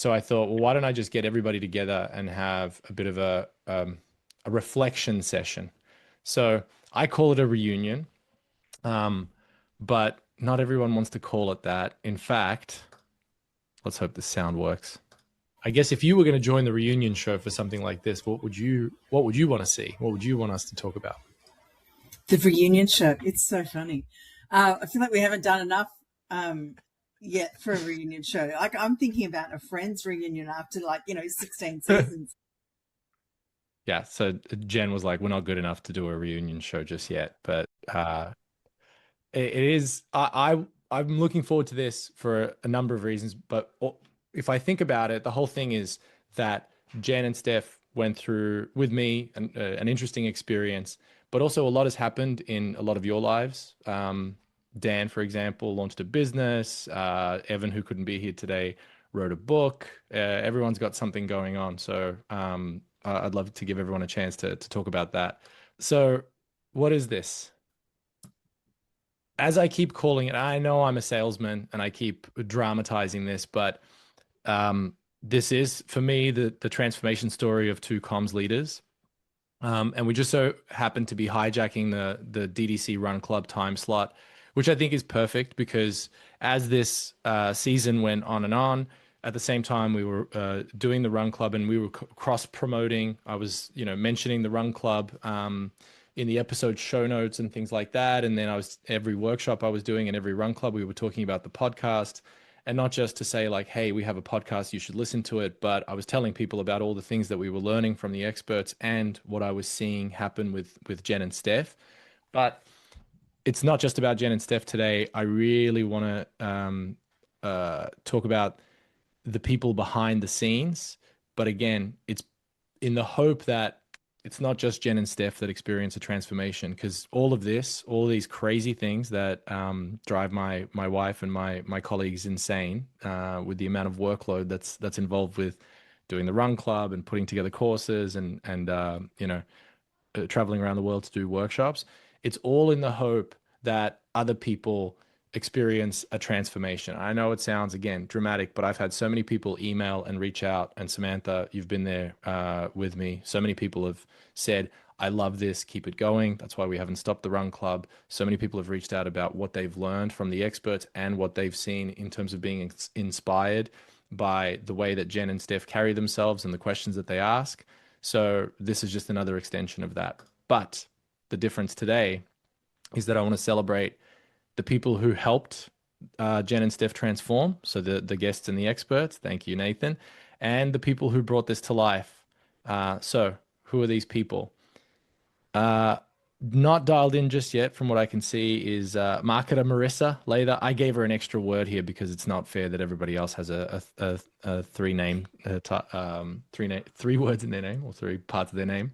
So I thought, well, why don't I just get everybody together and have a bit of a reflection session? So I call it a reunion, um, but not everyone wants to call it that. In fact, let's hope the sound works. I guess if you were going to join the reunion show for something like this, what would you want to see? What would you want us to talk about? The reunion show. It's so funny. I feel like we haven't done enough yet for a reunion show. Like I'm thinking about a Friends reunion after 16 seasons. Yeah, so Jen was like, "We're not good enough to do a reunion show just yet," but it is. I'm looking forward to this for a number of reasons. But if I think about it, the whole thing is that Jen and Steph went through with me an interesting experience, but also a lot has happened in a lot of your lives. Dan, for example, launched a business. Evan, who couldn't be here today, wrote a book. Everyone's got something going on. So I'd love to give everyone a chance to talk about that. So, what is this? As I keep calling it, I know I'm a salesman and I keep dramatizing this, but this is for me the transformation story of two comms leaders. And we just so happen to be hijacking the DDC Run Club time slot, which I think is perfect because as this season went on and on, at the same time we were doing the Run Club and we were cross promoting. I was, mentioning the Run Club in the episode show notes and things like that. And then every workshop I was doing and every Run Club, we were talking about the podcast. And not just to say like, hey, we have a podcast, you should listen to it. But I was telling people about all the things that we were learning from the experts and what I was seeing happen with Jen and Steph. But it's not just about Jen and Steph today. I really want to talk about the people behind the scenes. But again, it's in the hope that it's not just Jen and Steph that experience a transformation, because all of this, all these crazy things that drive my wife and my colleagues insane with the amount of workload that's involved with doing the Run Club and putting together courses and traveling around the world to do workshops. It's all in the hope that other people experience a transformation. I know it sounds, again, dramatic, but I've had so many people email and reach out. And Samantha, you've been there with me. So many people have said, I love this, keep it going. That's why we haven't stopped the Run Club. So many people have reached out about what they've learned from the experts and what they've seen in terms of being inspired by the way that Jen and Steph carry themselves and the questions that they ask. So this is just another extension of that. But the difference today is that I want to celebrate the people who helped Jen and Steph transform. So the guests and the experts. Thank you, Nathan. And the people who brought this to life. So who are these people? Not dialed in just yet from what I can see is marketer Marissa Lather. I gave her an extra word here because it's not fair that everybody else has a three words in their name or three parts of their name.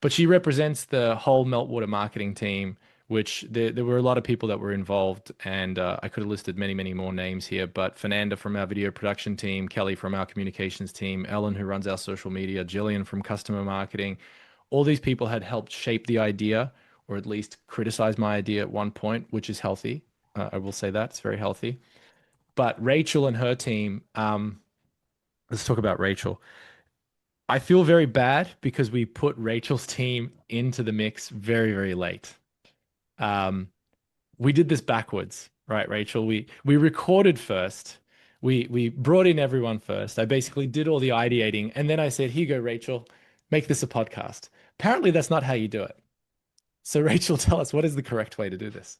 But she represents the whole Meltwater marketing team, which there were a lot of people that were involved, and I could have listed many, many more names here. But Fernanda from our video production team, Kelly from our communications team, Ellen who runs our social media, Jillian from customer marketing, all these people had helped shape the idea, or at least criticize my idea at one point, which is healthy. I will say that it's very healthy. But Rachel and her team, let's talk about Rachel. I feel very bad because we put Rachel's team into the mix very, very late. We did this backwards, right, Rachel? We recorded first. We brought in everyone first. I basically did all the ideating, and then I said, "Here you go, Rachel, make this a podcast." Apparently, that's not how you do it. So, Rachel, tell us what is the correct way to do this?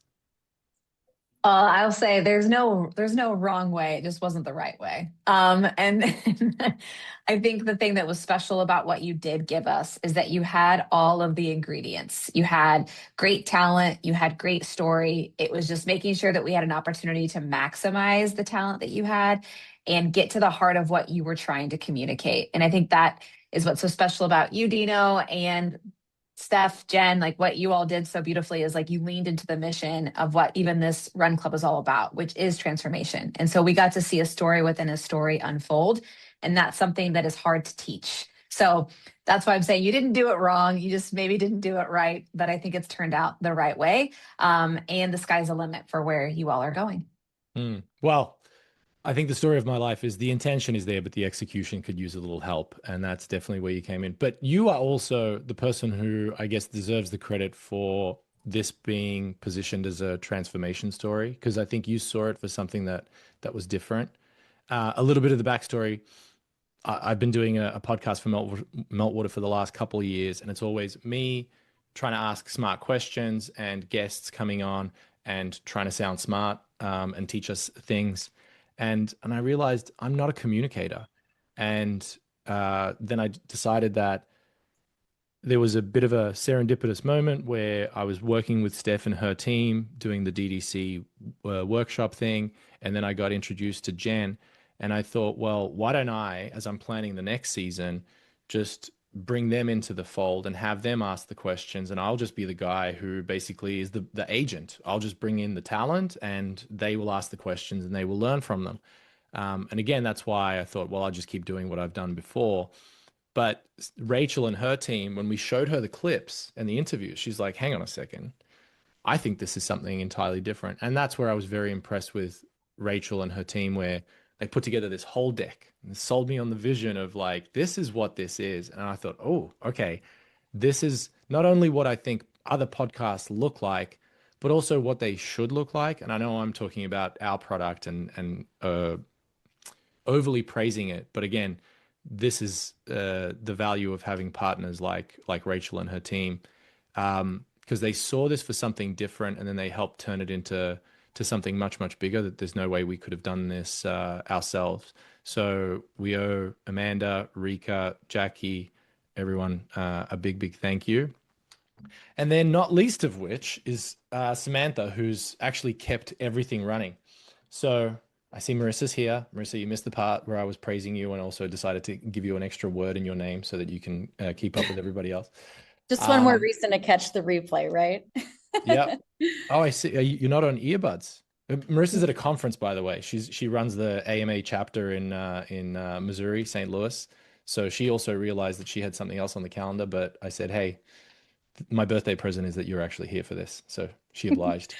I'll say there's no wrong way. It just wasn't the right way. And I think the thing that was special about what you did give us is that you had all of the ingredients. You had great talent, you had great story. It was just making sure that we had an opportunity to maximize the talent that you had and get to the heart of what you were trying to communicate. And I think that is what's so special about you, Dino, and Steph, Jen, like what you all did so beautifully is like you leaned into the mission of what even this Run Club is all about, which is transformation. And so we got to see a story within a story unfold. And that's something that is hard to teach. So that's why I'm saying you didn't do it wrong. You just maybe didn't do it right. But I think it's turned out the right way. And the sky's the limit for where you all are going. Well, I think the story of my life is the intention is there, but the execution could use a little help. And that's definitely where you came in. But you are also the person who I guess deserves the credit for this being positioned as a transformation story, because I think you saw it for something that was different. A little bit of the backstory. I've been doing a podcast for Meltwater for the last couple of years, and it's always me trying to ask smart questions and guests coming on and trying to sound smart and teach us things. And I realized I'm not a communicator. And then I decided that there was a bit of a serendipitous moment where I was working with Steph and her team doing the DDC workshop thing. And then I got introduced to Jen. And I thought, well, why don't I, as I'm planning the next season, just bring them into the fold and have them ask the questions. And I'll just be the guy who basically is the agent. I'll just bring in the talent and they will ask the questions and they will learn from them. And again, that's why I thought, well, I'll just keep doing what I've done before. But Rachel and her team, when we showed her the clips and the interviews, she's like, hang on a second. I think this is something entirely different. And that's where I was very impressed with Rachel and her team, where they put together this whole deck and sold me on the vision of like, this is what this is. And I thought, oh, okay, this is not only what I think other podcasts look like, but also what they should look like. And I know I'm talking about our product and overly praising it. But again, this is the value of having partners like Rachel and her team, because they saw this for something different and then they helped turn it into something much, much bigger that there's no way we could have done this ourselves. So we owe Amanda, Rika, Jackie, everyone a big, big thank you. And then not least of which is Samantha, who's actually kept everything running. So I see Marissa's here. Marissa, you missed the part where I was praising you and also decided to give you an extra word in your name so that you can keep up with everybody else. Just one more reason to catch the replay, right? Yeah. Oh, I see. You're not on earbuds. Marissa's at a conference, by the way. She runs the AMA chapter in Missouri, St. Louis. So she also realized that she had something else on the calendar. But I said, hey, my birthday present is that you're actually here for this. So she obliged.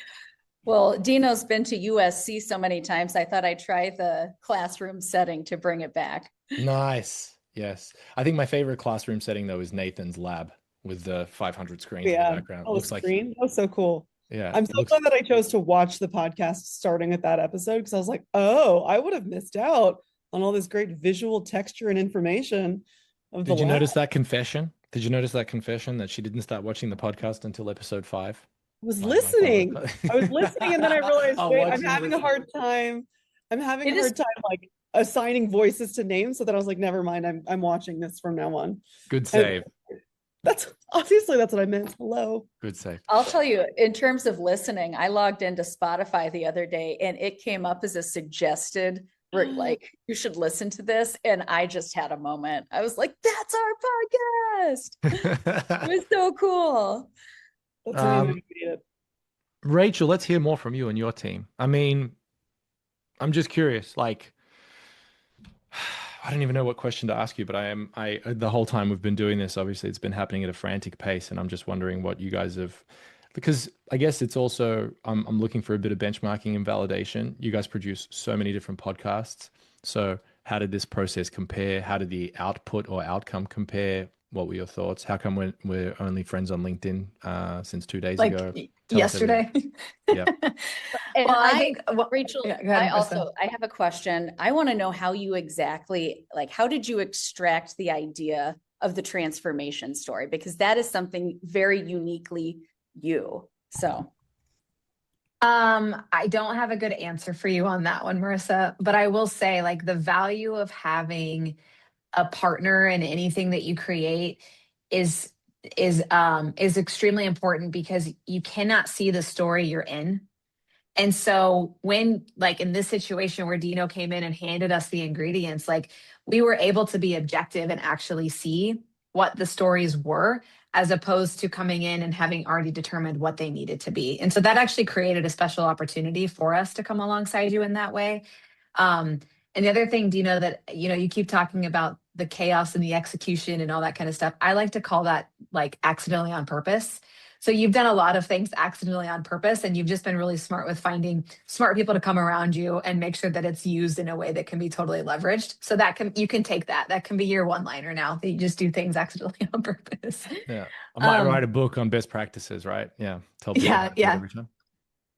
Well, Dino's been to USC so many times. I thought I'd try the classroom setting to bring it back. Nice. Yes. I think my favorite classroom setting, though, is Nathan's lab with the 500 screens in the background. Oh, looks screen. That was so cool. Yeah. I'm so glad that I chose to watch the podcast starting at that episode, because I was like, oh, I would have missed out on all this great visual texture and information of the Did you lab. notice that confession? Did you notice that confession that she didn't start watching the podcast until episode 5? I was listening. I was listening, and then I realized, wait, I'm having a hard time. I'm having a hard time like assigning voices to names. So that I was like, never mind. I'm watching this from now on. Good save. That's obviously that's what I meant. Hello. Good save. I'll tell you, in terms of listening, I logged into Spotify the other day and it came up as a suggested, like, you should listen to this. And I just had a moment. I was like, that's our podcast. It was so cool. Rachel, let's hear more from you and your team. I mean, I'm just curious, like, I don't even know what question to ask you, but I the whole time we've been doing this, obviously it's been happening at a frantic pace, and I'm just wondering what you guys have, because I guess it's also, I'm looking for a bit of benchmarking and validation. You guys produce so many different podcasts. So how did this process compare? How did the output or outcome compare? What were your thoughts? How come we're only friends on LinkedIn since 2 days ago? Yesterday. Yeah. And Well, I think, Rachel, yeah, go ahead, I have a question. I want to know how you exactly, like, how did you extract the idea of the transformation story? Because that is something very uniquely you. So. I don't have a good answer for you on that one, Marissa, but I will say, like, the value of having a partner in anything that you create is extremely important, because you cannot see the story you're in. And so when, like, in this situation where Dino came in and handed us the ingredients, like, we were able to be objective and actually see what the stories were, as opposed to coming in and having already determined what they needed to be. And so that actually created a special opportunity for us to come alongside you in that way. And the other thing, Dino, that, you keep talking about the chaos and the execution and all that kind of stuff. I like to call that, like, accidentally on purpose, So you've done a lot of things accidentally on purpose, and you've just been really smart with finding smart people to come around you and make sure that it's used in a way that can be totally leveraged. So you can take that. That can be your one-liner now, that you just do things accidentally on purpose. Yeah. I might write a book on best practices, right? Yeah. Tell people Yeah, yeah. every time.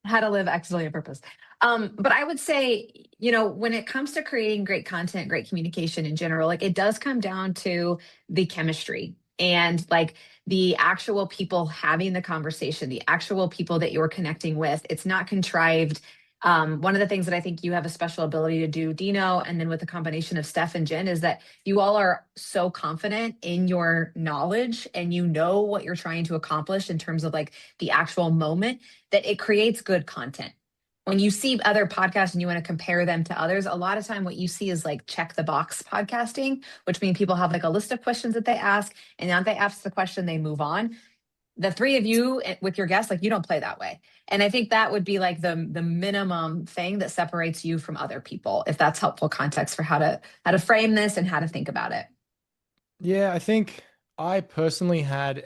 How to live accidentally on purpose. But I would say, when it comes to creating great content, great communication in general, like it does come down to the chemistry and like the actual people having the conversation, the actual people that you're connecting with. It's not contrived. One of the things that I think you have a special ability to do, Dino, and then with the combination of Steph and Jen, is that you all are so confident in your knowledge and you know what you're trying to accomplish in terms of like the actual moment, that it creates good content. When you see other podcasts and you want to compare them to others, a lot of time what you see is like check the box podcasting, which means people have like a list of questions that they ask, and now they ask the question, they move on. The three of you with your guests, like you don't play that way. And I think that would be like the minimum thing that separates you from other people, if that's helpful context for how to frame this and how to think about it. Yeah, I think I personally had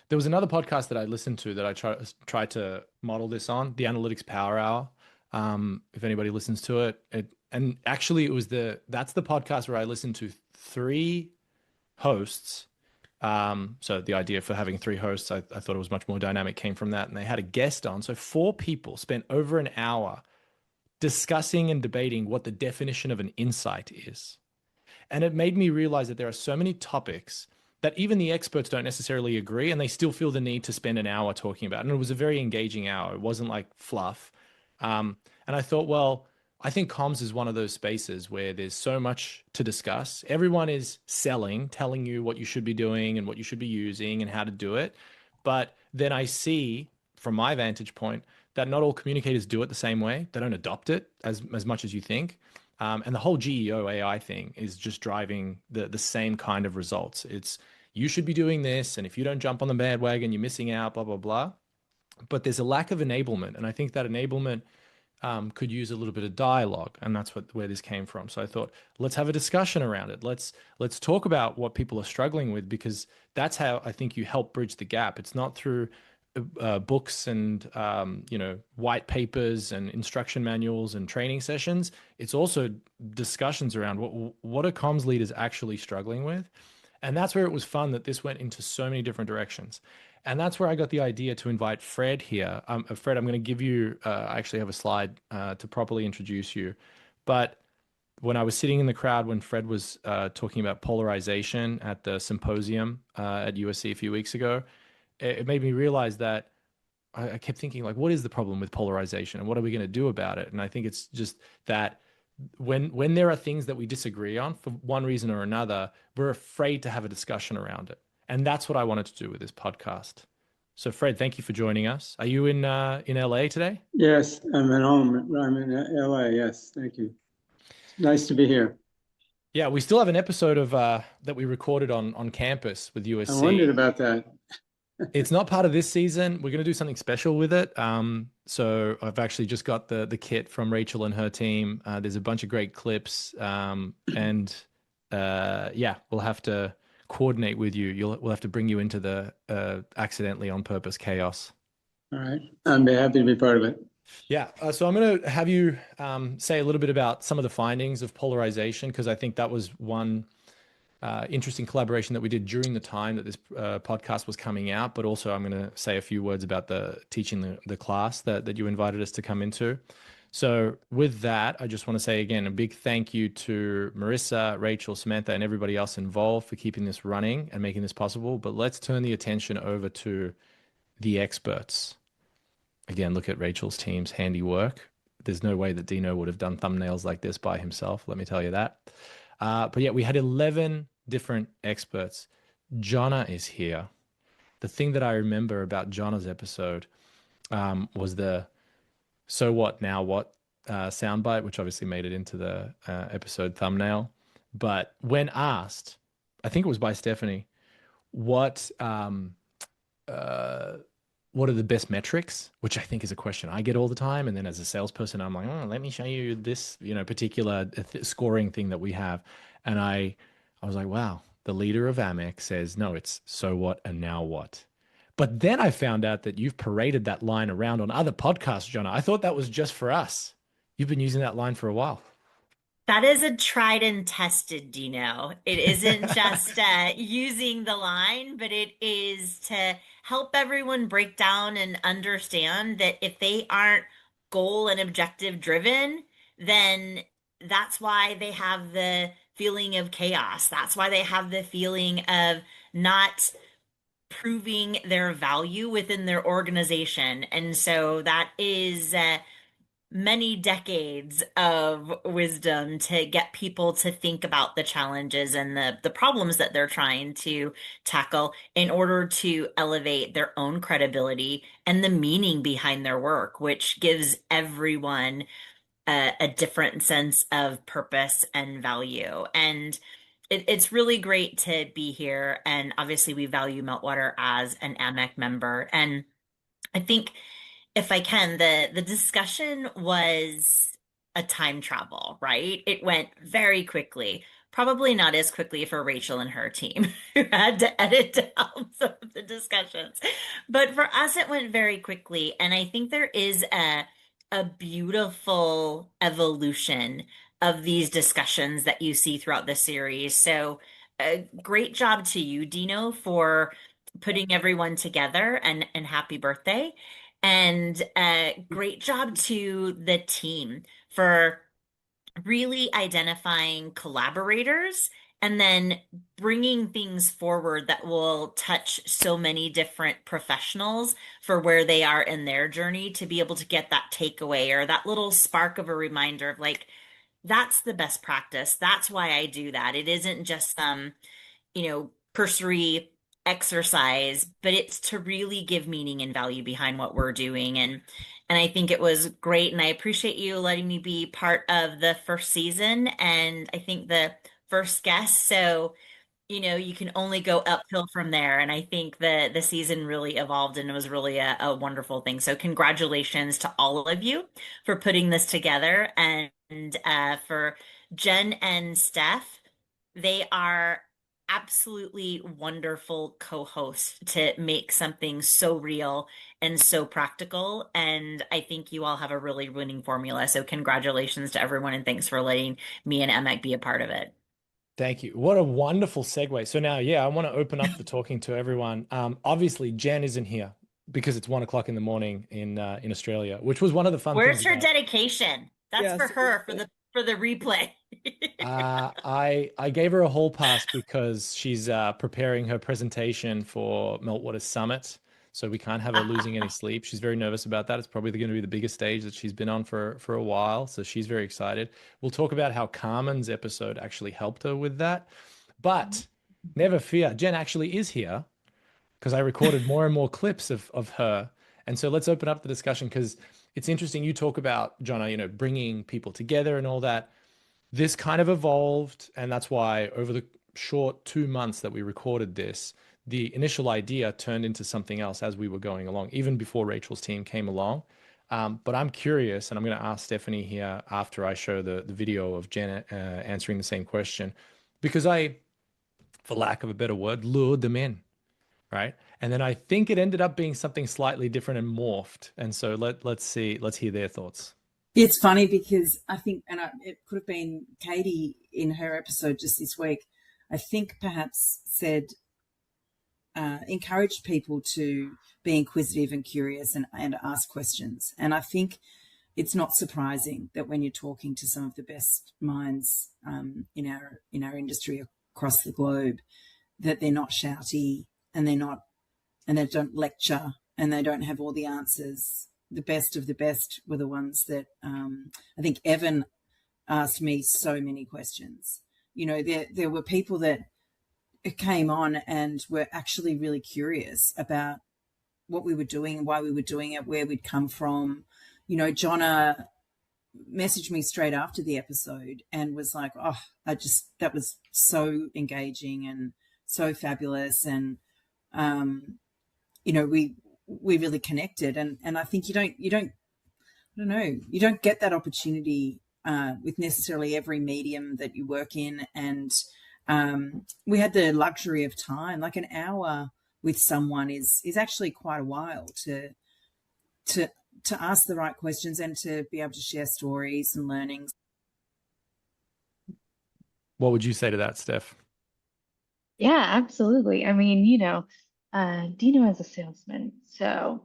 there was another podcast that I listened to that I tried to model this on, the Analytics Power Hour. If anybody listens to it, and actually that's the podcast where I listened to 3 hosts. So the idea for having 3 hosts, I thought it was much more dynamic, came from that. And they had a guest on. So 4 people spent over an hour discussing and debating what the definition of an insight is. And it made me realize that there are so many topics that even the experts don't necessarily agree, and they still feel the need to spend an hour talking about. And it was a very engaging hour. It wasn't like fluff. And I thought, well, I think comms is one of those spaces where there's so much to discuss. Everyone is telling you what you should be doing and what you should be using and how to do it. But then I see, from my vantage point, that not all communicators do it the same way. They don't adopt it as much as you think. And the whole GEO AI thing is just driving the same kind of results. It's, you should be doing this, and if you don't jump on the bandwagon, you're missing out, blah, blah, blah. But there's a lack of enablement. And I think that enablement could use a little bit of dialogue, and that's where this came from. So I thought, let's have a discussion around it. Let's talk about what people are struggling with, because that's how I think you help bridge the gap. It's not through books and white papers and instruction manuals and training sessions. It's also discussions around what are comms leaders actually struggling with. And that's where it was fun that this went into so many different directions. And that's where I got the idea to invite Fred here. Fred, I'm going to give you, I actually have a slide to properly introduce you. But when I was sitting in the crowd when Fred was talking about polarization at the symposium at USC a few weeks ago, it made me realize that I kept thinking, like, what is the problem with polarization and what are we going to do about it? And I think it's just that when there are things that we disagree on for one reason or another, we're afraid to have a discussion around it. And that's what I wanted to do with this podcast. So Fred, thank you for joining us. Are you in LA today? Yes, I'm at home. I'm in LA. Yes, thank you. Nice to be here. Yeah, we still have an episode of that we recorded on campus with USC. I wondered about that. It's not part of this season. We're going to do something special with it. So I've actually just got the kit from Rachel and her team. There's a bunch of great clips, and we'll have to coordinate with you. We'll have to bring you into the accidentally on purpose chaos. All right, I'd be happy to be part of it. Yeah, so I'm going to have you say a little bit about some of the findings of polarization, because I think that was one interesting collaboration that we did during the time that this podcast was coming out. But also I'm going to say a few words about teaching the class that you invited us to come into. So with that, I just want to say again, a big thank you to Marissa, Rachel, Samantha, and everybody else involved for keeping this running and making this possible. But let's turn the attention over to the experts. Again, look at Rachel's team's handiwork. There's no way that Dino would have done thumbnails like this by himself, let me tell you that. But yeah, we had 11 different experts. Jonna is here. The thing that I remember about Jonna's episode was the "so what, now what" soundbite, which obviously made it into the episode thumbnail. But when asked, I think it was by Stephanie, what are the best metrics, which I think is a question I get all the time. And then as a salesperson, I'm like, let me show you this, particular scoring thing that we have. And I was like, wow, the leader of Amex says, no, it's so what and now what. But then I found out that you've paraded that line around on other podcasts, Jonna. I thought that was just for us. You've been using that line for a while. That is a tried and tested, Dino. It isn't just using the line, but it is to help everyone break down and understand that if they aren't goal and objective driven, then that's why they have the feeling of chaos. That's why they have the feeling of not proving their value within their organization. And so that is many decades of wisdom to get people to think about the challenges and the problems that they're trying to tackle in order to elevate their own credibility and the meaning behind their work, which gives everyone a different sense of purpose and value. And it's really great to be here. And obviously, we value Meltwater as an AMEC member. And I think if I can, the discussion was a time travel, right? It went very quickly. Probably not as quickly for Rachel and her team who had to edit down some of the discussions. But for us, it went very quickly. And I think there is a beautiful evolution of these discussions that you see throughout the series. So a great job to you, Dino, for putting everyone together, and happy birthday. And great job to the team for really identifying collaborators and then bringing things forward that will touch so many different professionals for where they are in their journey, to be able to get that takeaway or that little spark of a reminder of like, that's the best practice. That's why I do that. It isn't just some, cursory exercise, but it's to really give meaning and value behind what we're doing. And I think it was great. And I appreciate you letting me be part of the first season. And I think the first guest. So, you can only go uphill from there. And I think the season really evolved and it was really a wonderful thing. So congratulations to all of you for putting this together. And for Jen and Steph, they are absolutely wonderful co-hosts to make something so real and so practical. And I think you all have a really winning formula. So congratulations to everyone and thanks for letting me and Emmett be a part of it. Thank you. What a wonderful segue. So now, I want to open up the talking to everyone. Obviously, Jen isn't here because it's 1 o'clock in the morning in Australia, which was one of the fun things. Where's her dedication? That's for her, for the replay. I gave her a hall pass because she's preparing her presentation for Meltwater Summit. So we can't have her losing any sleep. She's very nervous about that. It's probably going to be the biggest stage that she's been on for a while. So she's very excited. We'll talk about how Carmen's episode actually helped her with that. But never fear, Jen actually is here because I recorded more and more clips of her. And so let's open up the discussion because it's interesting. You talk about, Jonna, bringing people together and all that. This kind of evolved. And that's why over the short 2 months that we recorded this, the initial idea turned into something else as we were going along, even before Rachel's team came along. But I'm curious, and I'm going to ask Stephanie here after I show the video of Jen answering the same question, because I, for lack of a better word, lured them in, right? And then I think it ended up being something slightly different and morphed. And so let's hear their thoughts. It's funny because I think, it could have been Katie in her episode just this week, I think perhaps said, encouraged people to be inquisitive and curious and ask questions. And I think it's not surprising that when you're talking to some of the best minds in our industry across the globe, that they're not shouty and they don't lecture and they don't have all the answers. The best of the best were the ones that I think Evan asked me so many questions. There were people that came on and were actually really curious about what we were doing and why we were doing it, where we'd come from. Jonna messaged me straight after the episode and was like, that was so engaging and so fabulous. And, we really connected. And I think you don't get that opportunity with necessarily every medium that you work in. And we had the luxury of time, like an hour with someone is actually quite a while to ask the right questions and to be able to share stories and learnings. What would you say to that, Steph? Yeah, absolutely. I mean, you know, Dino is a salesman, so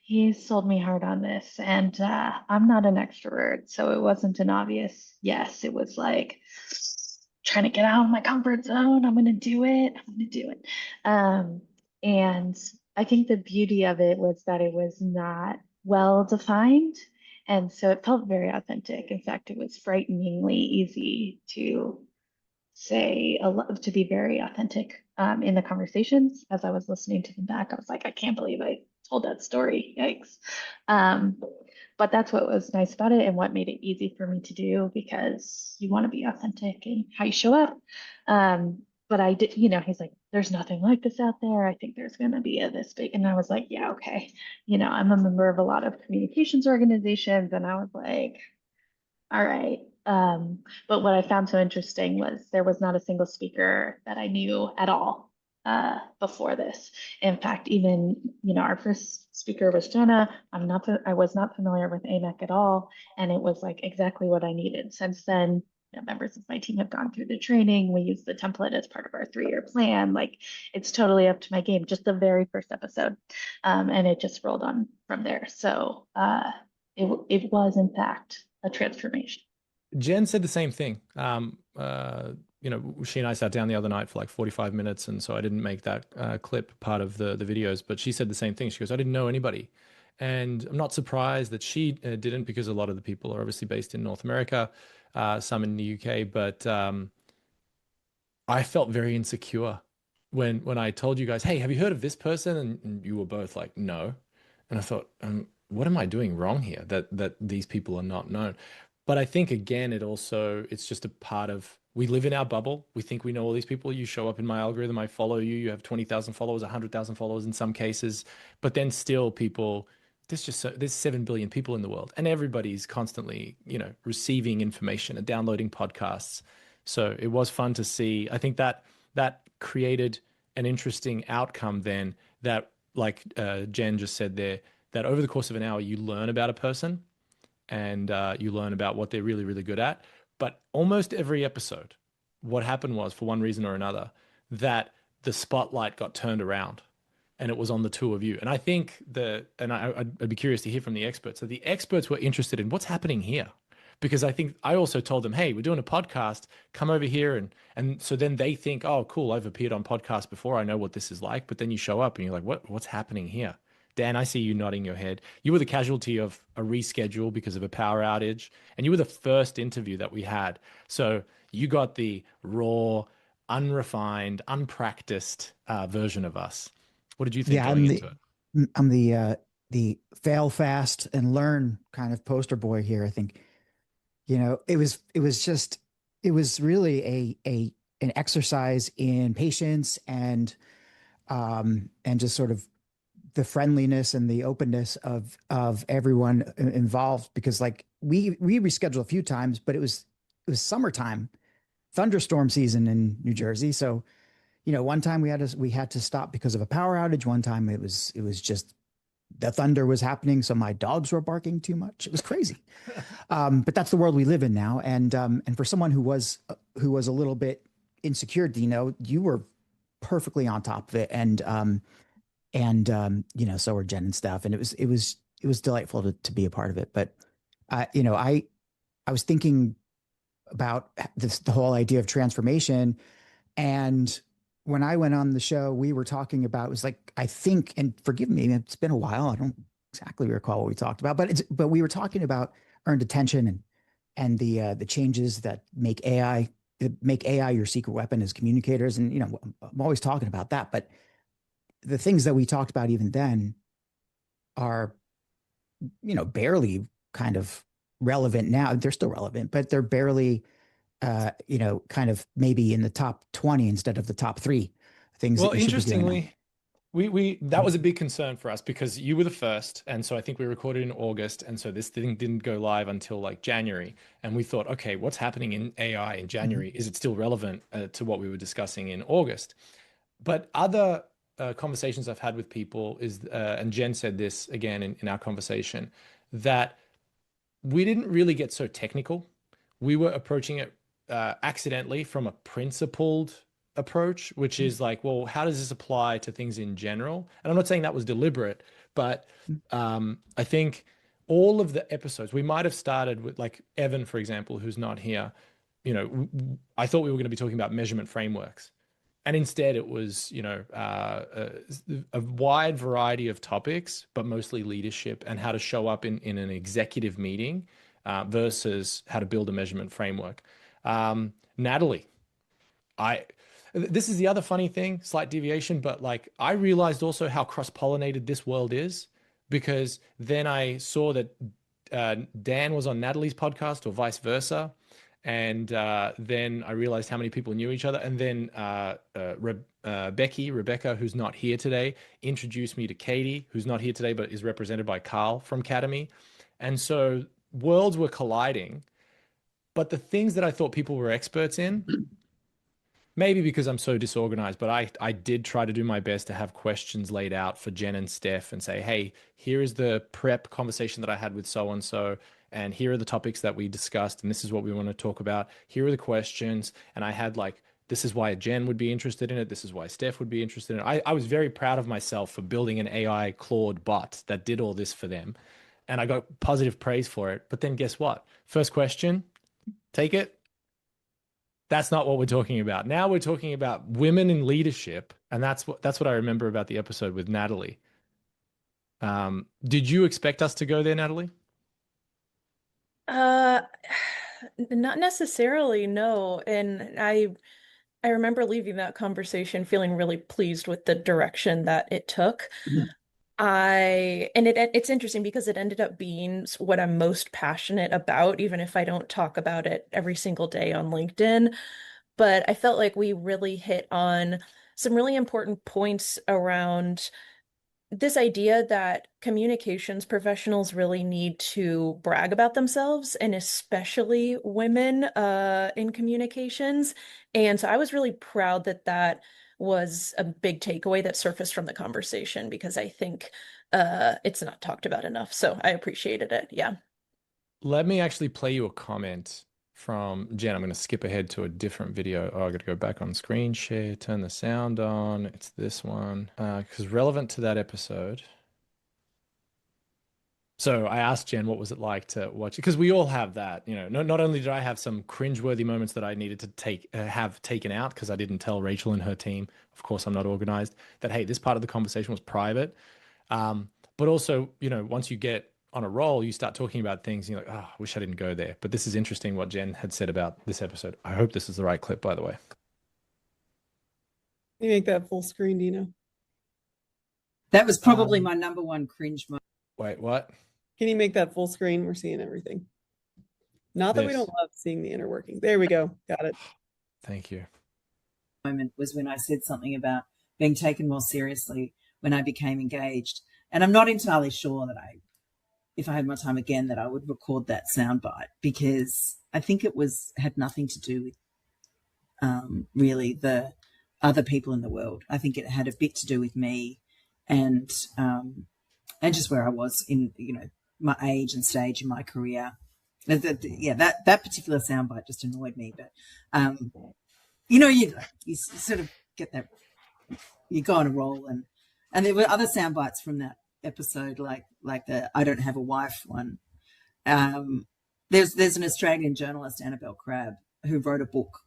he sold me hard on this, and I'm not an extrovert, so it wasn't an obvious yes. It was like trying to get out of my comfort zone. I'm gonna do it. I'm gonna do it. And I think the beauty of it was that it was not well defined, and so it felt very authentic. In fact, it was frighteningly easy to to be very authentic in the conversations. As I was listening to them back, I was like, I can't believe I told that story. Yikes. But that's what was nice about it and what made it easy for me to do, because you want to be authentic in how you show up. But I did, you know, he's like, there's nothing like this out there. I think there's going to be this big. And I was like, yeah, okay. You know, I'm a member of a lot of communications organizations. And I was like, all right. But what I found so interesting was there was not a single speaker that I knew at all before this. In fact, even, you know, our first speaker was Jenna. I was not familiar with AMEC at all, and it was like exactly what I needed. Since then, you know, members of my team have gone through the training. We use the template as part of our 3-year plan. Like, it's totally up to my game. Just the very first episode, and it just rolled on from there. So it was in fact a transformation. Jen said the same thing. You know, she and I sat down the other night for like 45 minutes, and so I didn't make that clip part of the videos, but she said the same thing. She goes, I didn't know anybody. And I'm not surprised that she didn't, because a lot of the people are obviously based in North America, some in the UK, but I felt very insecure when I told you guys, hey, have you heard of this person? And you were both like, no. And I thought, what am I doing wrong here that these people are not known? But I think, again, it's just a part of, we live in our bubble. We think we know all these people. You show up in my algorithm, I follow you, you have 20,000 followers, 100,000 followers in some cases, but then still there's 7 billion people in the world, and everybody's constantly, you know, receiving information and downloading podcasts. So it was fun to see. I think that created an interesting outcome then, that, like Jen just said there, that over the course of an hour, you learn about a person, and you learn about what they're really, really good at. But almost every episode, what happened was, for one reason or another, that the spotlight got turned around, and it was on the two of you. And I think I'd be curious to hear from the experts. So the experts were interested in what's happening here, because I think I also told them, hey, we're doing a podcast, come over here. And so then they think, oh, cool, I've appeared on podcasts before, I know what this is like. But then you show up and you're like, what's happening here? Dan, I see you nodding your head. You were the casualty of a reschedule because of a power outage, and you were the first interview that we had. So you got the raw, unrefined, unpracticed version of us. What did you think going into it? I'm the fail fast and learn kind of poster boy here. I think, you know, it was really an exercise in patience and just sort of the friendliness and the openness of everyone involved, because like we rescheduled a few times, but it was summertime, thunderstorm season in New Jersey. So, you know, one time we had to stop because of a power outage. One time it was just the thunder was happening, so my dogs were barking too much. It was crazy. But that's the world we live in now. And for someone who was a little bit insecure, Dino, you were perfectly on top of it. And you know, so were Jen and Steph, and it was delightful to be a part of it. But you know, I was thinking about the whole idea of transformation, and when I went on the show, we were talking about, it was like, I think, and forgive me, it's been a while, I don't exactly recall what we talked about, but we were talking about earned attention and the changes that make AI your secret weapon as communicators. And you know, I'm always talking about that, but the things that we talked about even then are, you know, barely kind of relevant now. They're still relevant, but they're barely, you know, kind of maybe in the top 20 instead of the top 3 things. Well, interestingly, that was a big concern for us, because you were the first. And so I think we recorded in August. And so this thing didn't go live until like January. And we thought, okay, what's happening in AI in January? Is it still relevant to what we were discussing in August? But other conversations I've had with people is, and Jen said this again in our conversation, that we didn't really get so technical. We were approaching it accidentally from a principled approach, which is like, well, how does this apply to things in general? And I'm not saying that was deliberate, but I think all of the episodes, we might have started with like Evan, for example, who's not here. You know, I thought we were going to be talking about measurement frameworks. And instead it was, you know, a wide variety of topics, but mostly leadership and how to show up in an executive meeting versus how to build a measurement framework. Natalie, this is the other funny thing, slight deviation, but like I realized also how cross-pollinated this world is, because then I saw that Dan was on Natalie's podcast or vice versa. And then I realized how many people knew each other. And then Rebecca, who's not here today, introduced me to Katie, who's not here today, but is represented by Carl from Academy. And so worlds were colliding. But the things that I thought people were experts in, maybe because I'm so disorganized, but I did try to do my best to have questions laid out for Jen and Steph and say, hey, here is the prep conversation that I had with so-and-so. And here are the topics that we discussed, and this is what we want to talk about. Here are the questions. And I had like, this is why Jen would be interested in it. This is why Steph would be interested in it. I was very proud of myself for building an AI Claude bot that did all this for them. And I got positive praise for it. But then guess what? First question, take it. That's not what we're talking about. Now we're talking about women in leadership. And that's what I remember about the episode with Natalie. Did you expect us to go there, Natalie? Not necessarily, no. And I remember leaving that conversation feeling really pleased with the direction that it took. It's interesting because it ended up being what I'm most passionate about, even if I don't talk about it every single day on LinkedIn. But I felt like we really hit on some really important points around this idea that communications professionals really need to brag about themselves, and especially women in communications. And so I was really proud that that was a big takeaway that surfaced from the conversation, because I think it's not talked about enough. So I appreciated it. Yeah. Let me actually play you a comment from Jen. I'm going to skip ahead to a different video. Oh, I got to go back on screen share, turn the sound on. It's this one because relevant to that episode. So I asked Jen, what was it like to watch it? Because we all have that, you know, not only did I have some cringeworthy moments that I needed to have taken out because I didn't tell Rachel and her team, of course I'm not organized, that, hey, this part of the conversation was private. But also, you know, once you get on a roll, you start talking about things and you're like, oh, I wish I didn't go there. But this is interesting what Jen had said about this episode. I hope this is the right clip, by the way. Can you make that full screen, Dino? That was probably my number one cringe moment. Wait, what? Can you make that full screen? We're seeing everything. Not that we don't love seeing the inner working. There we go. Got it. Thank you. Moment was when I said something about being taken more seriously when I became engaged. And I'm not entirely sure that if I had my time again, that I would record that soundbite, because I think it had nothing to do with really the other people in the world. I think it had a bit to do with me and just where I was in, you know, my age and stage in my career. That particular soundbite just annoyed me. But you know, you sort of get that, you go on a roll, and there were other soundbites from that episode, like the "I don't have a wife" one. There's an Australian journalist, Annabelle Crabb, who wrote a book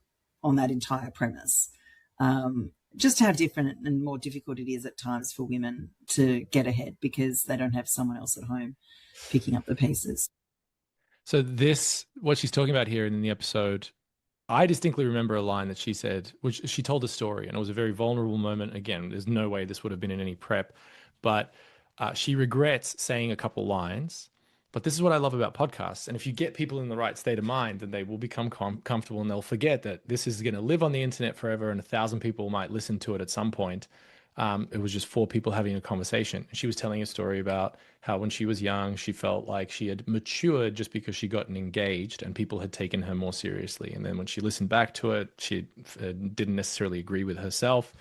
on that entire premise. Just how different and more difficult it is at times for women to get ahead because they don't have someone else at home picking up the pieces. So what she's talking about here in the episode, I distinctly remember a line that she said, which she told a story, and it was a very vulnerable moment. Again, there's no way this would have been in any prep, but she regrets saying a couple lines. But this is what I love about podcasts. And if you get people in the right state of mind, then they will become comfortable, and they'll forget that this is going to live on the internet forever and 1,000 people might listen to it at some point. It was just 4 people having a conversation. She was telling a story about how when she was young, she felt like she had matured just because she gotten engaged and people had taken her more seriously. And then when she listened back to it, she didn't necessarily agree with herself.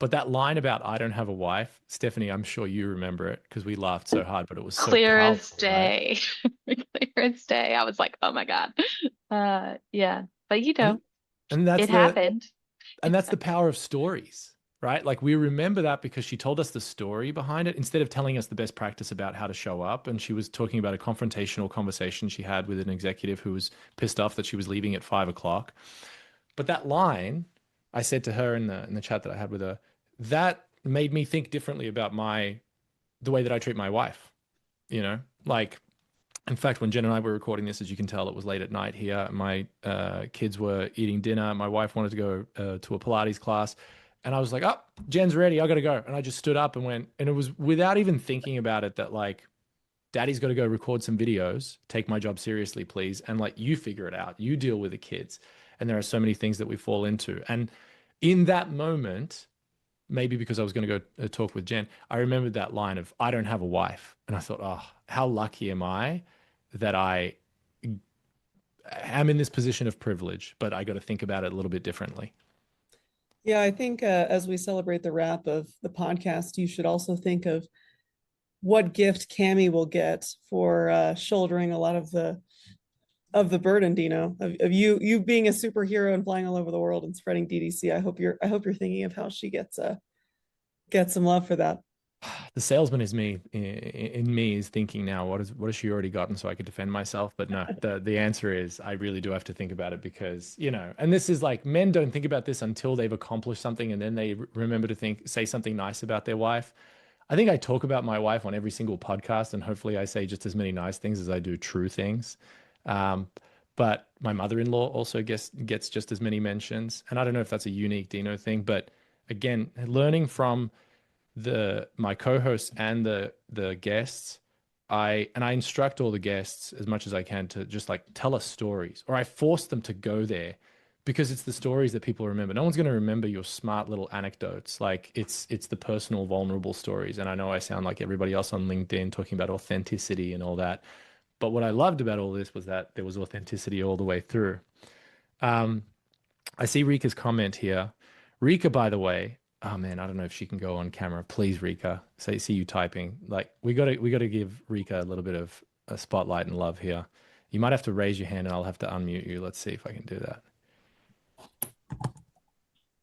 But that line about I don't have a wife, Stephanie, I'm sure you remember it because we laughed so hard, but it was so Clear as powerful, day. Clear as day. I was like, oh my God. Yeah. But right? And that's it happened. the power of stories, right? Like we remember that because she told us the story behind it instead of telling us the best practice about how to show up. And she was talking about a confrontational conversation she had with an executive who was pissed off that she was leaving at 5 o'clock. But that line, I said to her in the chat that I had with her, that made me think differently about the way that I treat my wife. You know, like, in fact, when Jen and I were recording this, as you can tell, it was late at night here. My kids were eating dinner. My wife wanted to go to a Pilates class. And I was like, oh, Jen's ready. I got to go. And I just stood up and went. And it was without even thinking about it that, like, Daddy's got to go record some videos. Take my job seriously, please. And, like, you figure it out. You deal with the kids. And there are so many things that we fall into. And in that moment, maybe because I was going to go talk with Jen, I remembered that line of, I don't have a wife. And I thought, oh, how lucky am I that I am in this position of privilege, but I got to think about it a little bit differently. Yeah, I think as we celebrate the wrap of the podcast, you should also think of what gift Cami will get for shouldering a lot of the burden, Dino, of you being a superhero and flying all over the world and spreading DDC. I hope you're thinking of how she gets some love for that. The salesman is me in me is thinking now, what has she already gotten so I could defend myself? But no, the answer is I really do have to think about it because, you know, and this is like, men don't think about this until they've accomplished something and then they remember to say something nice about their wife. I think I talk about my wife on every single podcast and hopefully I say just as many nice things as I do true things. But my mother-in-law also gets just as many mentions. And I don't know if that's a unique Dino thing, but again, learning from my co-hosts and the guests, I instruct all the guests as much as I can to just like tell us stories, or I force them to go there because it's the stories that people remember. No one's going to remember your smart little anecdotes. Like it's the personal, vulnerable stories. And I know I sound like everybody else on LinkedIn talking about authenticity and all that. But what I loved about all this was that there was authenticity all the way through. I see Rika's comment here. Rika, by the way, oh man, I don't know if she can go on camera. Please, Rika, see you typing. Like we got to give Rika a little bit of a spotlight and love here. You might have to raise your hand and I'll have to unmute you. Let's see if I can do that.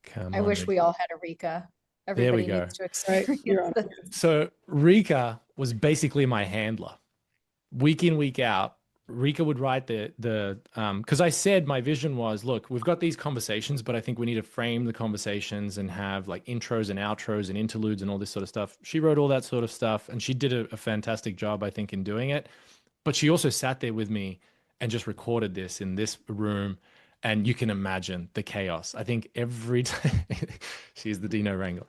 Come I on, wish Rika. we all had a Rika. Everybody needs to experience this. So Rika was basically my handler. Week in, week out, Rika would write because I said my vision was, look, we've got these conversations, but I think we need to frame the conversations and have like intros and outros and interludes and all this sort of stuff. She wrote all that sort of stuff and she did a fantastic job, I think, in doing it. But she also sat there with me and just recorded this in this room. And you can imagine the chaos. I think every time she's the Dino Wrangler.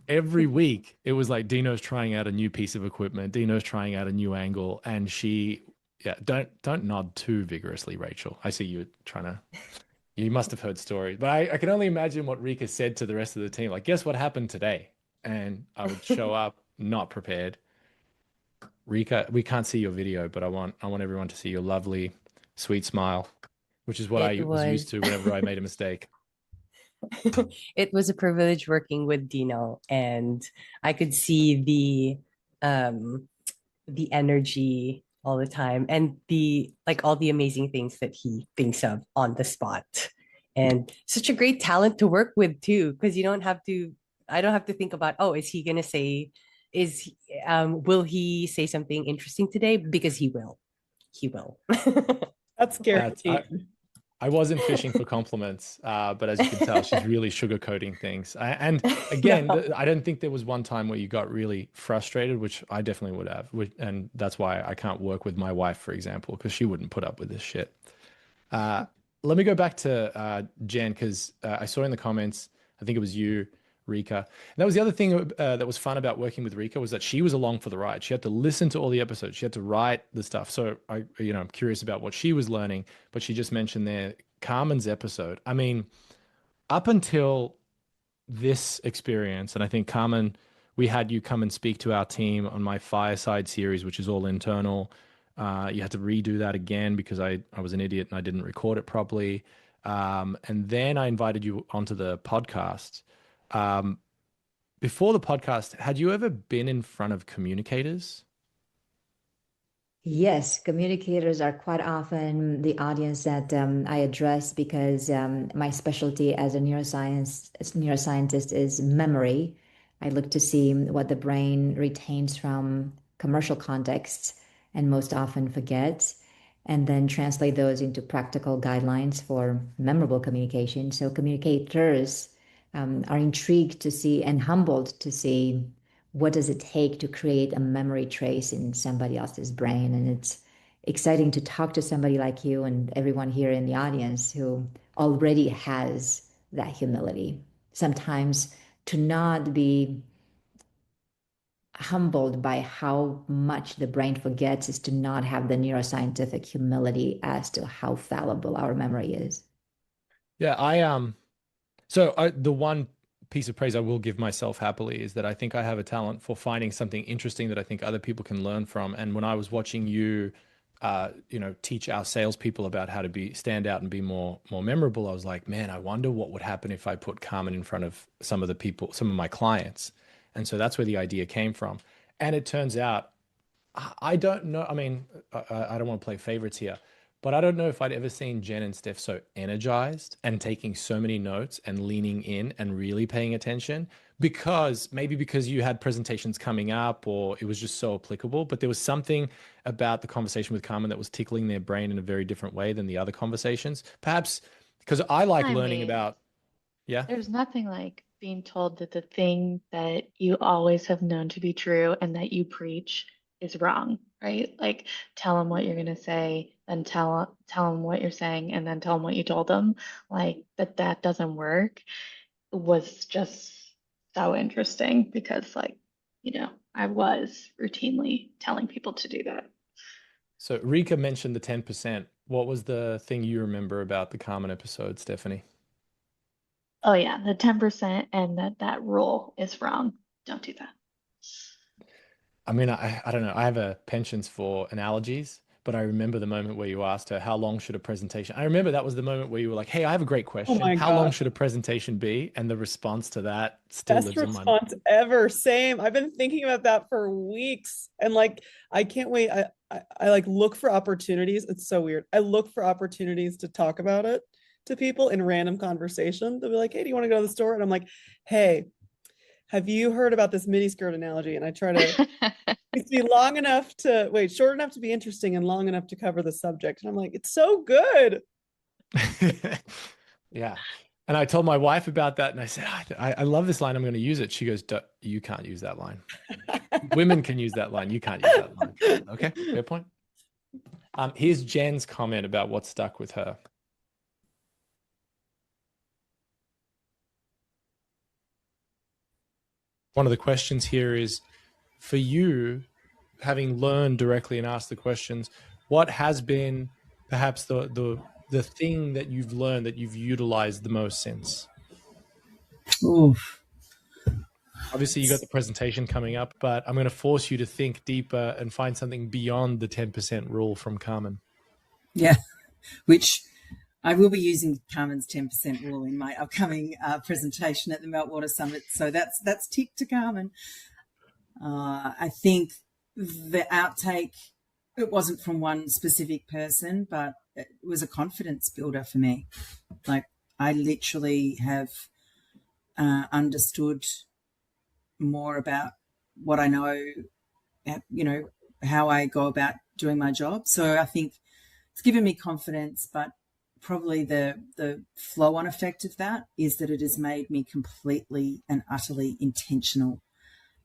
Every week it was like Dino's trying out a new piece of equipment. Dino's trying out a new angle. And don't nod too vigorously, Rachel. I see you you must have heard stories. But I can only imagine what Rika said to the rest of the team. Like, guess what happened today? And I would show up not prepared. Rika, we can't see your video, but I want everyone to see your lovely, sweet smile, which is what I was used to whenever I made a mistake. It was a privilege working with Dino, and I could see the energy all the time and all the amazing things that he thinks of on the spot. And such a great talent to work with too, because I don't have to think about, oh, is he gonna say, will he say something interesting today? Because he will. That's guaranteed. I wasn't fishing for compliments, but as you can tell, she's really sugarcoating things. And again, I don't think there was one time where you got really frustrated, which I definitely would have. And that's why I can't work with my wife, for example, because she wouldn't put up with this shit. Let me go back to Jen, because I saw in the comments, I think it was you, Rika. And that was the other thing that was fun about working with Rika, was that she was along for the ride. She had to listen to all the episodes. She had to write the stuff. So I'm curious about what she was learning, but she just mentioned there Carmen's episode. I mean, up until this experience, and I think Carmen, we had you come and speak to our team on my Fireside series, which is all internal. You had to redo that again because I was an idiot and I didn't record it properly. And then I invited you onto the podcast. before the podcast, had you ever been in front of communicators? Yes, communicators are quite often the audience that I address because my specialty as a neuroscientist is memory. I look to see what the brain retains from commercial contexts and most often forgets, and then translate those into practical guidelines for memorable communication. So communicators are intrigued to see and humbled to see what does it take to create a memory trace in somebody else's brain. And it's exciting to talk to somebody like you and everyone here in the audience who already has that humility. Sometimes to not be humbled by how much the brain forgets is to not have the neuroscientific humility as to how fallible our memory is. Yeah, the one piece of praise I will give myself happily is that I think I have a talent for finding something interesting that I think other people can learn from. And when I was watching you, teach our salespeople about how to stand out and be more memorable, I was like, man, I wonder what would happen if I put Carmen in front of some of my clients. And so that's where the idea came from. And it turns out, I don't know. I mean, I don't want to play favorites here, but I don't know if I'd ever seen Jen and Steph so energized and taking so many notes and leaning in and really paying attention because you had presentations coming up or it was just so applicable. But there was something about the conversation with Carmen that was tickling their brain in a very different way than the other conversations. Perhaps because I like learning about, yeah. There's nothing like being told that the thing that you always have known to be true and that you preach is wrong, right? Like tell them what you're going to say, then tell them what you're saying, and then tell them what you told them. Like that doesn't work was just so interesting because I was routinely telling people to do that. So Rika mentioned the 10%. What was the thing you remember about the Carmen episode, Stephanie? Oh yeah, the 10% and that rule is wrong. Don't do that. I mean, I don't know. I have a penchant for analogies, but I remember the moment where you asked her, how long should a presentation? I remember that was the moment where you were like, hey, I have a great question. Oh my How long gosh. should a presentation be? And the response to that still Best lives in my mind. response ever. Same. I've been thinking about that for weeks. And like, I can't wait. I like look for opportunities. It's so weird. I look for opportunities to talk about it to people in random conversation. They'll be like, hey, do you want to go to the store? And I'm like, hey, have you heard about this mini skirt analogy? And I try to be short enough to be interesting and long enough to cover the subject. And I'm like, it's so good. Yeah. And I told my wife about that and I said, I love this line. I'm going to use it. She goes, you can't use that line. Women can use that line. You can't use that line. Okay. Fair point. Here's Jen's comment about what stuck with her. One of the questions here is, for you, having learned directly and asked the questions, what has been perhaps the thing that you've learned that you've utilized the most since? Oof. Obviously, you got the presentation coming up, but I'm going to force you to think deeper and find something beyond the 10% rule from Carmen. Yeah, which I will be using Carmen's 10% rule in my upcoming presentation at the Meltwater Summit. So that's tick to Carmen. I think the outtake, it wasn't from one specific person, but it was a confidence builder for me. Like I literally have understood more about what I know, how I go about doing my job. So I think it's given me confidence, but probably the flow-on effect of that is that it has made me completely and utterly intentional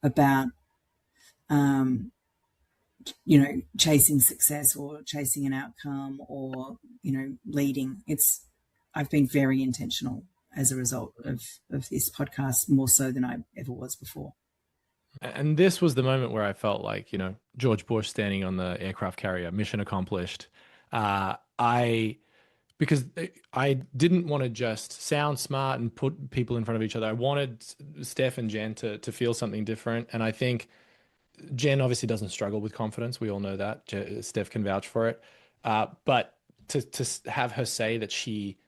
about, chasing success or chasing an outcome or, leading. I've been very intentional as a result of this podcast, more so than I ever was before. And this was the moment where I felt like, George Bush standing on the aircraft carrier, mission accomplished. Because I didn't want to just sound smart and put people in front of each other. I wanted Steph and Jen to feel something different. And I think Jen obviously doesn't struggle with confidence. We all know that. Steph can vouch for it. But to have her say that she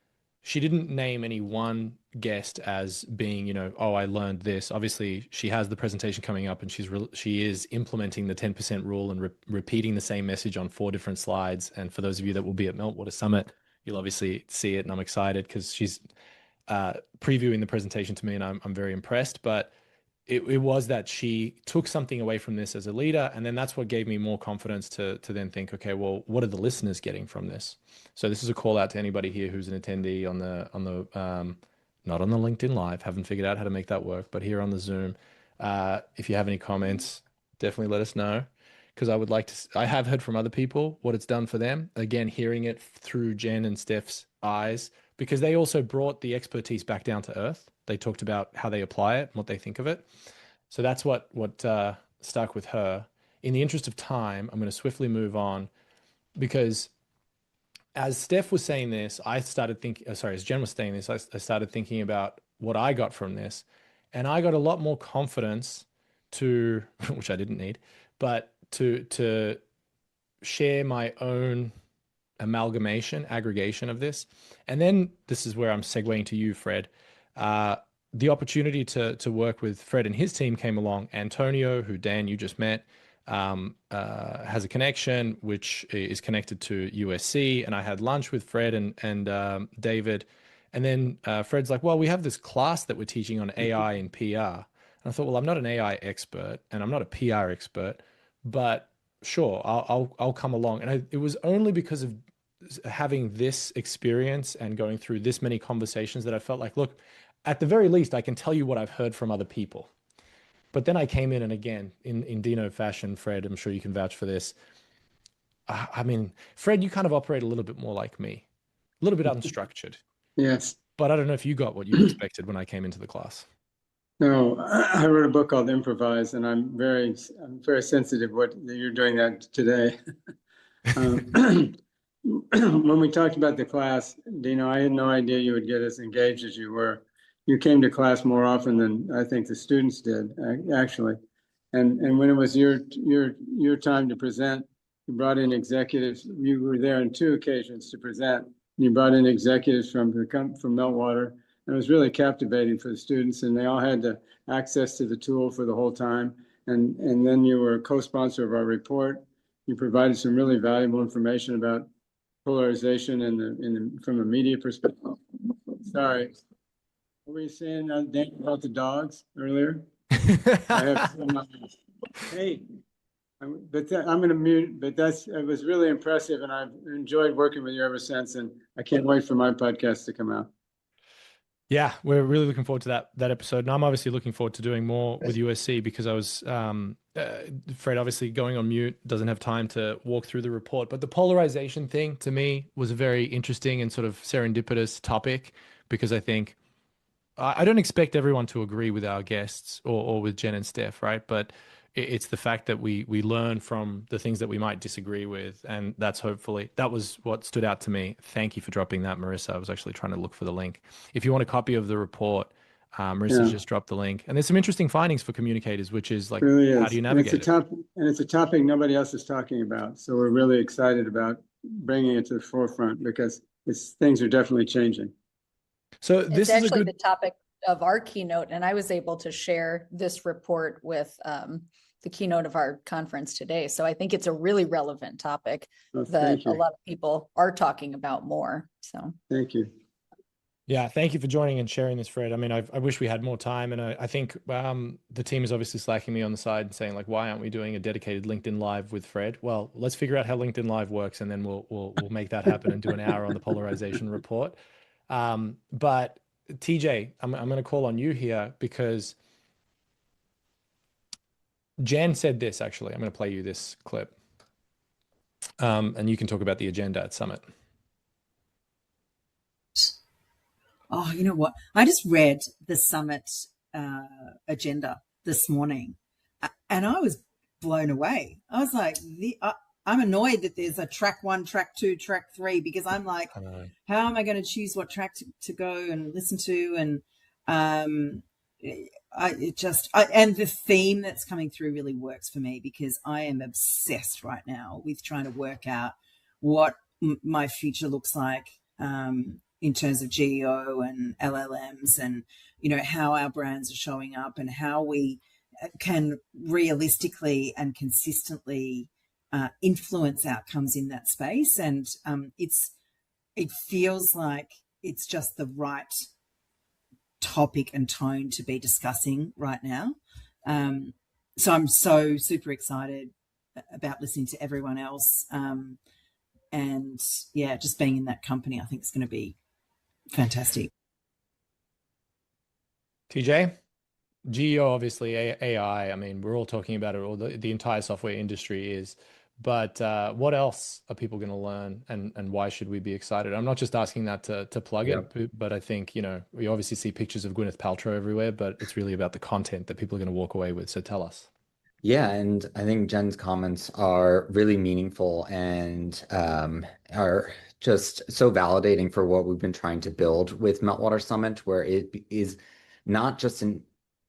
she didn't name any one guest as being, oh, I learned this. Obviously, she has the presentation coming up, and she is implementing the 10% rule and repeating the same message on 4 different slides. And for those of you that will be at Meltwater Summit, you'll obviously see it, and I'm excited because she's previewing the presentation to me, and I'm very impressed. But it was that she took something away from this as a leader, and then that's what gave me more confidence to then think, okay, well, what are the listeners getting from this? So this is a call out to anybody here who's an attendee on the not on the LinkedIn Live, haven't figured out how to make that work, but here on the Zoom. If you have any comments, definitely let us know, because I have heard from other people what it's done for them. Again, hearing it through Jen and Steph's eyes, because they also brought the expertise back down to earth. They talked about how they apply it and what they think of it. So that's what stuck with her. In the interest of time, I'm going to swiftly move on, because as Steph was saying this, as Jen was saying this, I started thinking about what I got from this. And I got a lot more confidence which I didn't need, but to share my own aggregation of this. And then this is where I'm segueing to you, Fred. The opportunity to work with Fred and his team came along. Antonio, who Dan, you just met, has a connection which is connected to USC, and I had lunch with Fred and David, and then Fred's like, well, we have this class that we're teaching on AI and PR, and I thought, well, I'm not an AI expert and I'm not a PR expert, but sure, I'll come along. And it was only because of having this experience and going through this many conversations that I felt like, look, at the very least, I can tell you what I've heard from other people. But then I came in, and again, in Dino fashion, Fred, I'm sure you can vouch for this. I mean, Fred, you kind of operate a little bit more like me, a little bit unstructured. Yes. But I don't know if you got what you expected when I came into the class. No, I wrote a book called Improvise, and I'm very sensitive what you're doing that today. When we talked about the class, Dino, I had no idea you would get as engaged as you were. You came to class more often than I think the students did, actually. And when it was your time to present, you brought in executives. You were there on 2 occasions to present. You brought in executives from Meltwater. And it was really captivating for the students, and they all had access to the tool for the whole time. And then you were a co-sponsor of our report. You provided some really valuable information about polarization from a media perspective. Sorry. What were you saying, Dan, about the dogs earlier? Hey, I'm going to mute, but it was really impressive, and I've enjoyed working with you ever since, and I can't wait for my podcast to come out. Yeah, we're really looking forward to that episode. And I'm obviously looking forward to doing more with USC, because I was, Fred, obviously going on mute, doesn't have time to walk through the report. But the polarization thing to me was a very interesting and sort of serendipitous topic, because I think I don't expect everyone to agree with our guests or with Jen and Steph, right? But it's the fact that we learn from the things that we might disagree with. And that was what stood out to me. Thank you for dropping that, Marissa. I was actually trying to look for the link. If you want a copy of the report, Marissa just dropped the link. And there's some interesting findings for communicators, which is like, really how do you navigate it? It's a topic nobody else is talking about. So we're really excited about bringing it to the forefront, because things are definitely changing. So this is actually the topic of our keynote, and I was able to share this report with the keynote of our conference today. So I think it's a really relevant topic that a lot of people are talking about more. So thank you. Yeah, thank you for joining and sharing this, Fred. I mean, I wish we had more time, and I think the team is obviously slacking me on the side and saying, like, why aren't we doing a dedicated LinkedIn Live with Fred? Well, let's figure out how LinkedIn Live works, and then we'll make that happen and do an hour on the polarization report. But TJ, I'm going to call on you here, because Jen said this, actually. I'm going to play you this clip. And you can talk about the agenda at Summit. Oh, you know what? I just read the Summit agenda this morning, and I was blown away. I was like, I'm annoyed that there's a track 1, track 2, track 3, because I'm like, how am I going to choose what track to go and listen to? And and the theme that's coming through really works for me, because I am obsessed right now with trying to work out what my future looks like. in terms of GEO and LLMs, and how our brands are showing up and how we can realistically and consistently influence outcomes in that space. And it feels like it's just the right topic and tone to be discussing right now. So I'm so super excited about listening to everyone else. And yeah, just being in that company, I think it's going to be fantastic. TJ? GEO, obviously, AI. I mean, we're all talking about it, or the entire software industry is. But what else are people going to learn, and why should we be excited? I'm not just asking that to plug it, but I think, we obviously see pictures of Gwyneth Paltrow everywhere, but it's really about the content that people are going to walk away with. So tell us. Yeah, and I think Jen's comments are really meaningful and are just so validating for what we've been trying to build with Meltwater Summit, where it is not just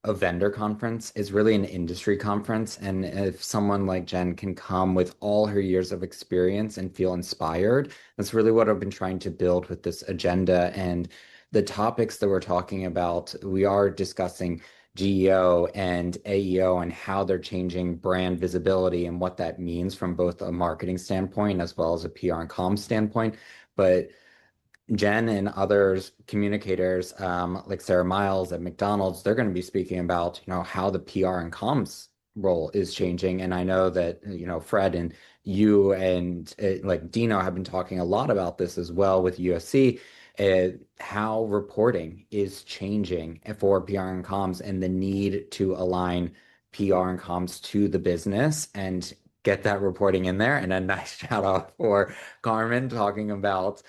a vendor conference, it's really an industry conference. And if someone like Jen can come with all her years of experience and feel inspired, that's really what I've been trying to build with this agenda. And the topics that we're talking about, we are discussing GEO and AEO and how they're changing brand visibility and what that means from both a marketing standpoint as well as a PR and comms standpoint. But Jen and others, communicators like Sarah Miles at McDonald's, they're going to be speaking about, how the PR and comms role is changing. And I know that, Fred and you and like Dino have been talking a lot about this as well with USC. How reporting is changing for PR and comms and the need to align PR and comms to the business and get that reporting in there. And a nice shout out for Carmen talking about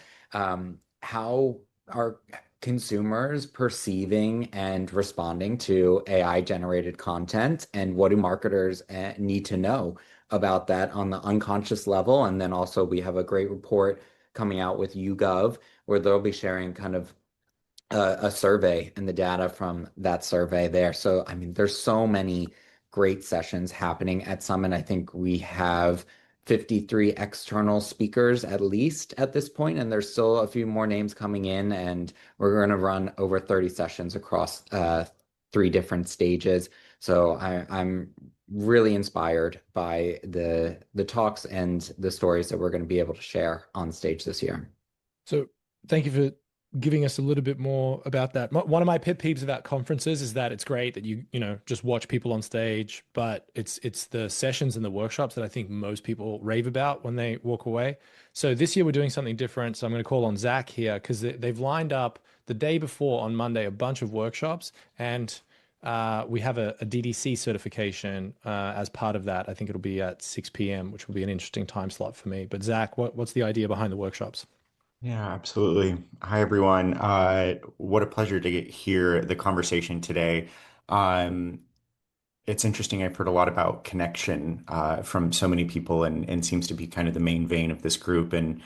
how are consumers perceiving and responding to AI generated content, and what do marketers need to know about that on the unconscious level. And then also we have a great report coming out with YouGov where they'll be sharing kind of a survey and the data from that survey there. So, I mean, there's so many great sessions happening at Summit. I think we have 53 external speakers at least at this point, and there's still a few more names coming in, and we're going to run over 30 sessions across 3 different stages. So I'm really inspired by the talks and the stories that we're going to be able to share on stage this year. So thank you for giving us a little bit more about that. One of my pet peeves about conferences is that it's great that you just watch people on stage, but it's the sessions and the workshops that I think most people rave about when they walk away. So this year we're doing something different. So I'm going to call on Zach here because they've lined up the day before on Monday a bunch of workshops, and we have a DDC certification as part of that. I think it'll be at 6 p.m., which will be an interesting time slot for me. But Zach, what's the idea behind the workshops? Yeah, absolutely. Hi, everyone. What a pleasure to hear the conversation today. It's interesting. I've heard a lot about connection from so many people, and seems to be kind of the main vein of this group. And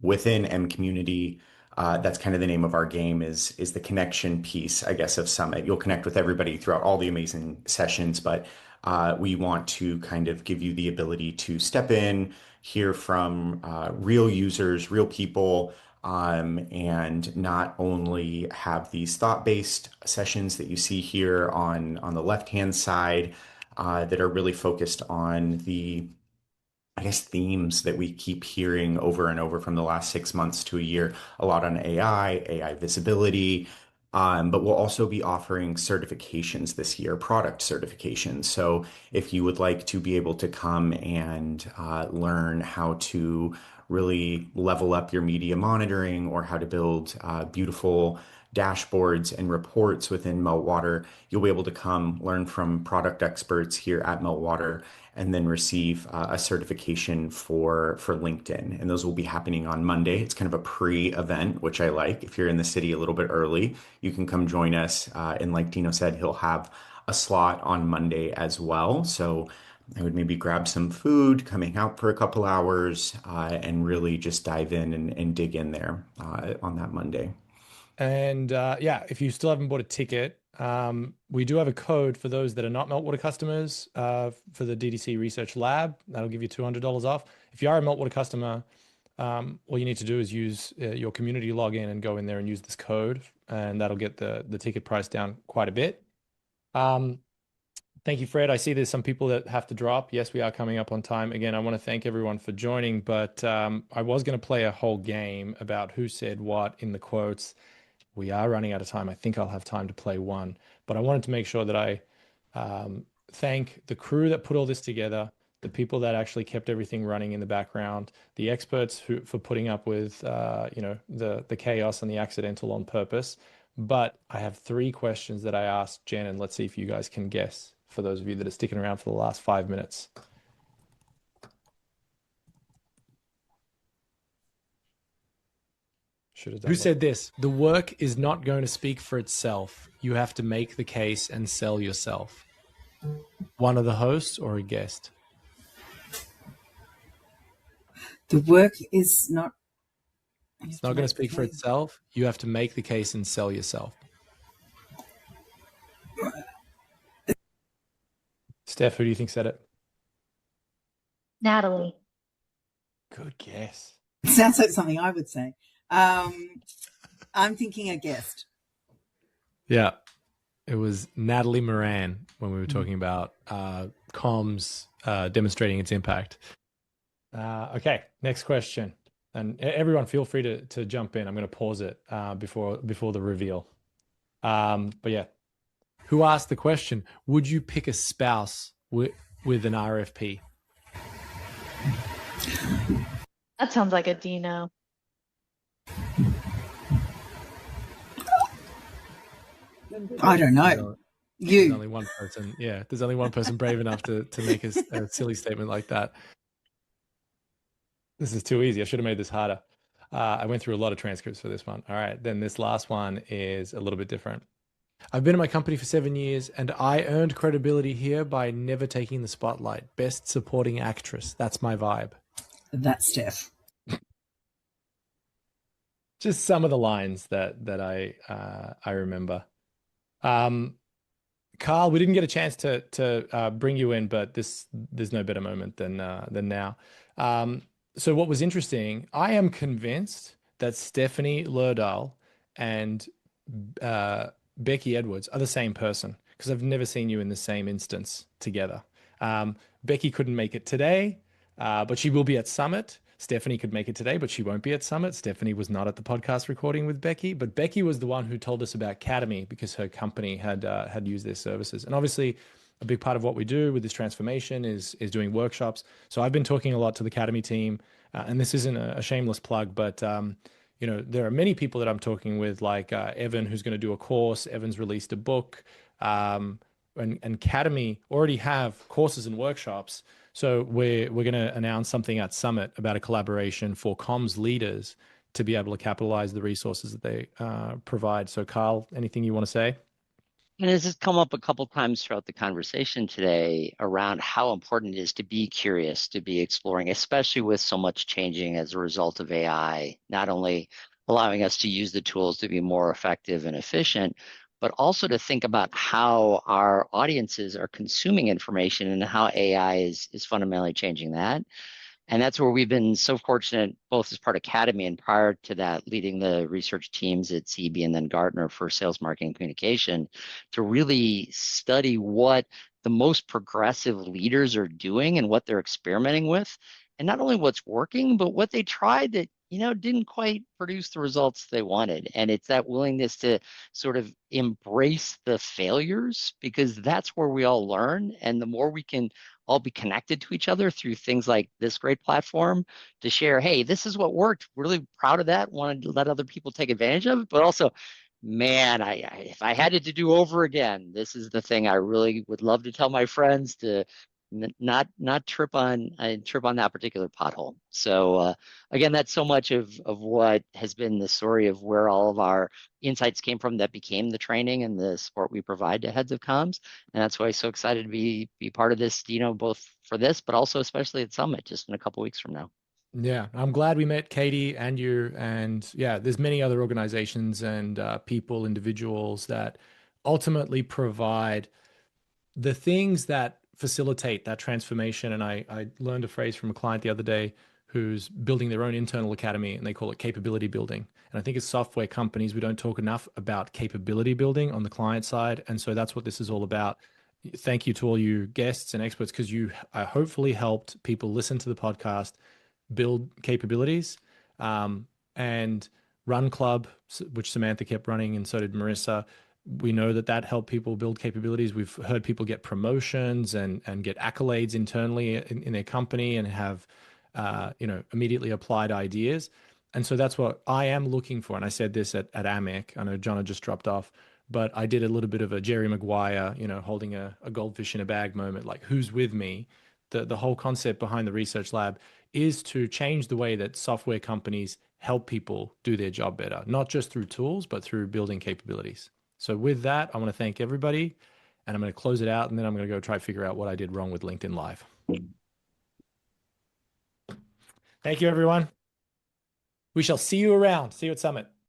within M Community, that's kind of the name of our game is the connection piece, I guess, of Summit. You'll connect with everybody throughout all the amazing sessions, but we want to kind of give you the ability to step in, hear from real users, real people, and not only have these thought-based sessions that you see here on the left-hand side that are really focused on the, I guess, themes that we keep hearing over and over from the last 6 months to a year, a lot on AI visibility. But we'll also be offering certifications this year, product certifications. So if you would like to be able to come and learn how to really level up your media monitoring, or how to build beautiful dashboards and reports within Meltwater, you'll be able to come learn from product experts here at Meltwater, and then receive a certification for LinkedIn. And those will be happening on Monday. It's kind of a pre-event, which I like. If you're in the city a little bit early, you can come join us. And like Dino said, he'll have a slot on Monday as well. So I would maybe grab some food, coming out for a couple hours, and really just dive in and dig in there on that Monday. And yeah, if you still haven't bought a ticket, we do have a code for those that are not Meltwater customers for the DDC Research Lab. That'll give you $200 off. If you are a Meltwater customer, all you need to do is use your community login and go in there and use this code, and that'll get the ticket price down quite a bit. Thank you, Fred. I see there's some people that have to drop. Yes, we are coming up on time. Again, I want to thank everyone for joining, but I was going to play a whole game about who said what in the quotes. We are running out of time. I think I'll have time to play one, but I wanted to make sure that I thank the crew that put all this together, the people that actually kept everything running in the background, the experts for putting up with the chaos and the accidental on purpose. But I have 3 questions that I asked Jen, and let's see if you guys can guess, for those of you that are sticking around for the last 5 minutes. Who said this? The work is not going to speak for itself. You have to make the case and sell yourself. One of the hosts or a guest? The work is not... It's not going to speak for itself. You have to make the case and sell yourself. Steph, who do you think said it? Natalie. Good guess. It sounds like something I would say. I'm thinking a guest. Yeah, it was Natalie Moran when we were talking about comms demonstrating its impact. Okay, next question. And everyone feel free to jump in. I'm going to pause it before the reveal. But yeah, who asked the question, would you pick a spouse with an RFP? That sounds like a Dino. I don't know. There's only one person. Yeah, there's only one person brave enough to make a silly statement like that. This is too easy. I should have made this harder. I went through a lot of transcripts for this one. All right, then this last one is a little bit different. I've been in my company for 7 years, and I earned credibility here by never taking the spotlight. Best supporting actress. That's my vibe. That's Steph. Just some of the lines that I remember. Carl, we didn't get a chance to bring you in, but there's no better moment than now. So what was interesting, I am convinced that Stephanie Lerdall and Becky Edwards are the same person, because I've never seen you in the same instance together. Becky couldn't make it today, but she will be at Summit. Stephanie could make it today, but she won't be at Summit. Stephanie was not at the podcast recording with Becky, but Becky was the one who told us about Academy because her company had used their services. And obviously, a big part of what we do with this transformation is doing workshops. So I've been talking a lot to the Academy team, and this isn't a shameless plug, but there are many people that I'm talking with, like Evan, who's going to do a course. Evan's released a book, and Academy already have courses and workshops. So we're going to announce something at Summit about a collaboration for comms leaders to be able to capitalize the resources that they provide. So Carl, anything you want to say? And this has come up a couple times throughout the conversation today around how important it is to be curious, to be exploring, especially with so much changing as a result of AI, not only allowing us to use the tools to be more effective and efficient, but also to think about how our audiences are consuming information and how AI is fundamentally changing that. And that's where we've been so fortunate, both as part of Academy and prior to that, leading the research teams at CB and then Gartner for sales, marketing, and communication, to really study what the most progressive leaders are doing and what they're experimenting with. And not only what's working, but what they tried that didn't quite produce the results they wanted. And it's that willingness to sort of embrace the failures, because that's where we all learn. And the more we can all be connected to each other through things like this great platform to share, hey, this is what worked. Really proud of that. Wanted to let other people take advantage of it, but also, man, if I had it to do over again, this is the thing I really would love to tell my friends to not trip on that particular pothole. So again, that's so much of what has been the story of where all of our insights came from that became the training and the support we provide to heads of comms. And that's why I'm so excited to be part of this, both for this, but also especially at Summit just in a couple of weeks from now. Yeah, I'm glad we met Katie and you. And yeah, there's many other organizations and people, individuals that ultimately provide the things that facilitate that transformation. And I learned a phrase from a client the other day who's building their own internal academy, and they call it capability building. And I think as software companies, we don't talk enough about capability building on the client side. And so that's what this is all about. Thank you to all you guests and experts, because you hopefully helped people listen to the podcast, build capabilities, and Run Club, which Samantha kept running, and so did Marissa. We know that that helped people build capabilities. We've heard people get promotions and get accolades internally in their company and have immediately applied ideas. And so that's what I am looking for. And I said this at AMEC. I know John just dropped off, but I did a little bit of a Jerry Maguire, holding a goldfish in a bag moment, like, who's with me? The whole concept behind the research lab is to change the way that software companies help people do their job better, not just through tools, but through building capabilities. So with that, I want to thank everybody, and I'm going to close it out, and then I'm going to go try to figure out what I did wrong with LinkedIn Live. Thank you, everyone. We shall see you around. See you at Summit.